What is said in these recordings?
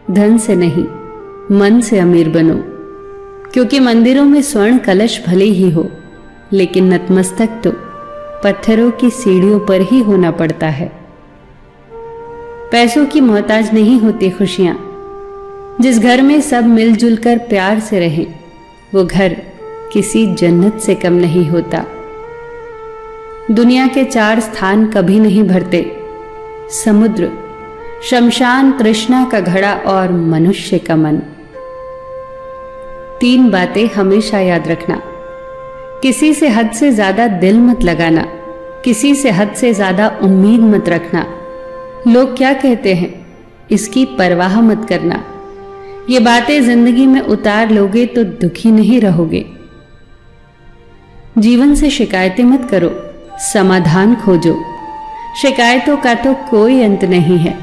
धन से नहीं, मन से अमीर बनो, क्योंकि मंदिरों में स्वर्ण कलश भले ही हो, लेकिन नतमस्तक तो पत्थरों की सीढ़ियों पर ही होना पड़ता है। पैसों की मोहताज नहीं होती खुशियां। जिस घर में सब मिलजुल कर प्यार से रहें, वो घर किसी जन्नत से कम नहीं होता। दुनिया के 4 स्थान कभी नहीं भरते: समुद्र, शमशान, तृष्णा का घड़ा और मनुष्य का मन। 3 बातें हमेशा याद रखना: किसी से हद से ज्यादा दिल मत लगाना, किसी से हद से ज्यादा उम्मीद मत रखना, लोग क्या कहते हैं इसकी परवाह मत करना। ये बातें जिंदगी में उतार लोगे तो दुखी नहीं रहोगे। जीवन से शिकायतें मत करो, समाधान खोजो। शिकायतों का तो कोई अंत नहीं है।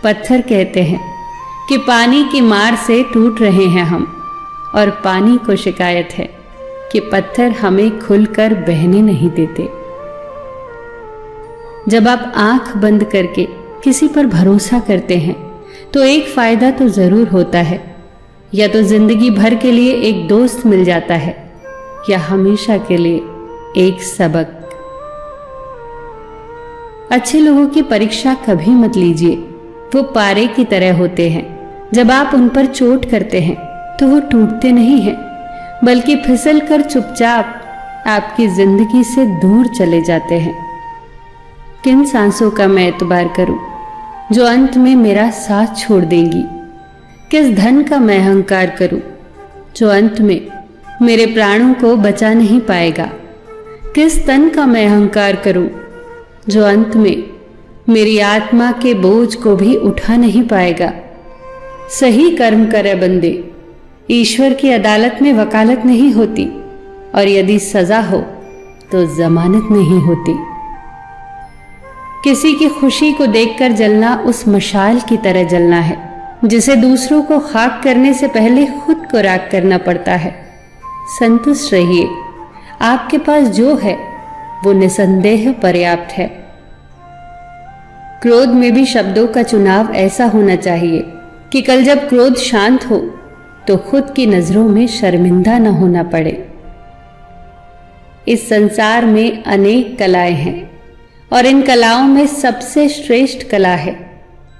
पत्थर कहते हैं कि पानी की मार से टूट रहे हैं हम, और पानी को शिकायत है कि पत्थर हमें खुलकर बहने नहीं देते। जब आप आंख बंद करके किसी पर भरोसा करते हैं तो एक फायदा तो जरूर होता है, या तो जिंदगी भर के लिए एक दोस्त मिल जाता है, या हमेशा के लिए एक सबक। अच्छे लोगों की परीक्षा कभी मत लीजिए, वो पारे की तरह होते हैं। जब आप उन पर चोट करते हैं तो वो टूटते नहीं हैं, बल्कि फिसल कर चुपचाप आपकी जिंदगी से दूर चले जाते हैं। किन सांसों का मैं एतबार करूं जो अंत में मेरा साथ छोड़ देंगी? किस धन का मैं अहंकार करूं जो अंत में मेरे प्राणों को बचा नहीं पाएगा? किस तन का मैं अहंकार करूं जो अंत में मेरी आत्मा के बोझ को भी उठा नहीं पाएगा? सही कर्म करे बंदे, ईश्वर की अदालत में वकालत नहीं होती, और यदि सजा हो तो जमानत नहीं होती। किसी की खुशी को देखकर जलना उस मशाल की तरह जलना है जिसे दूसरों को खाक करने से पहले खुद को राख करना पड़ता है। संतुष्ट रहिए, आपके पास जो है वो निसंदेह पर्याप्त है। क्रोध में भी शब्दों का चुनाव ऐसा होना चाहिए कि कल जब क्रोध शांत हो तो खुद की नजरों में शर्मिंदा न होना पड़े। इस संसार में अनेक कलाएं हैं, और इन कलाओं में सबसे श्रेष्ठ कला है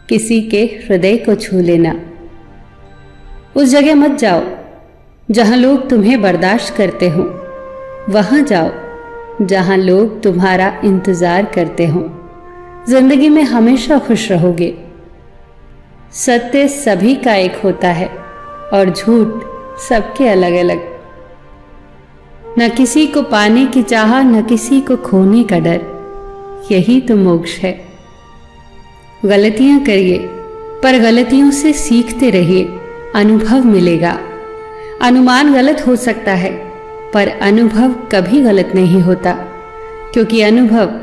किसी के हृदय को छू लेना। उस जगह मत जाओ जहां लोग तुम्हें बर्दाश्त करते हो, वहां जाओ जहां लोग तुम्हारा इंतजार करते हो। जिंदगी में हमेशा खुश रहोगे। सत्य सभी का एक होता है और झूठ सबके अलग अलग। न किसी को पाने की चाह, न किसी को खोने का डर, यही तो मोक्ष है। गलतियां करिए पर गलतियों से सीखते रहिए, अनुभव मिलेगा। अनुमान गलत हो सकता है पर अनुभव कभी गलत नहीं होता, क्योंकि अनुभव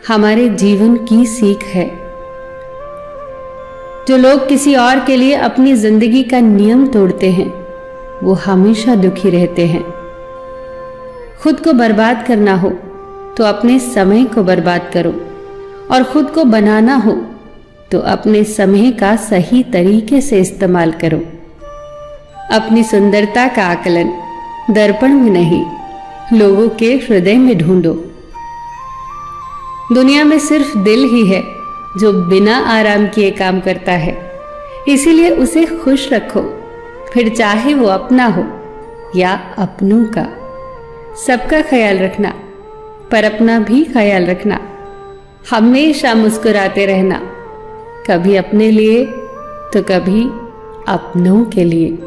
हमारे जीवन की सीख है। जो लोग किसी और के लिए अपनी जिंदगी का नियम तोड़ते हैं वो हमेशा दुखी रहते हैं। खुद को बर्बाद करना हो तो अपने समय को बर्बाद करो, और खुद को बनाना हो तो अपने समय का सही तरीके से इस्तेमाल करो। अपनी सुंदरता का आकलन दर्पण में नहीं, लोगों के हृदय में ढूंढो। दुनिया में सिर्फ दिल ही है जो बिना आराम किए काम करता है, इसीलिए उसे खुश रखो, फिर चाहे वो अपना हो या अपनों का। सबका ख्याल रखना पर अपना भी ख्याल रखना। हमेशा मुस्कुराते रहना, कभी अपने लिए तो कभी अपनों के लिए।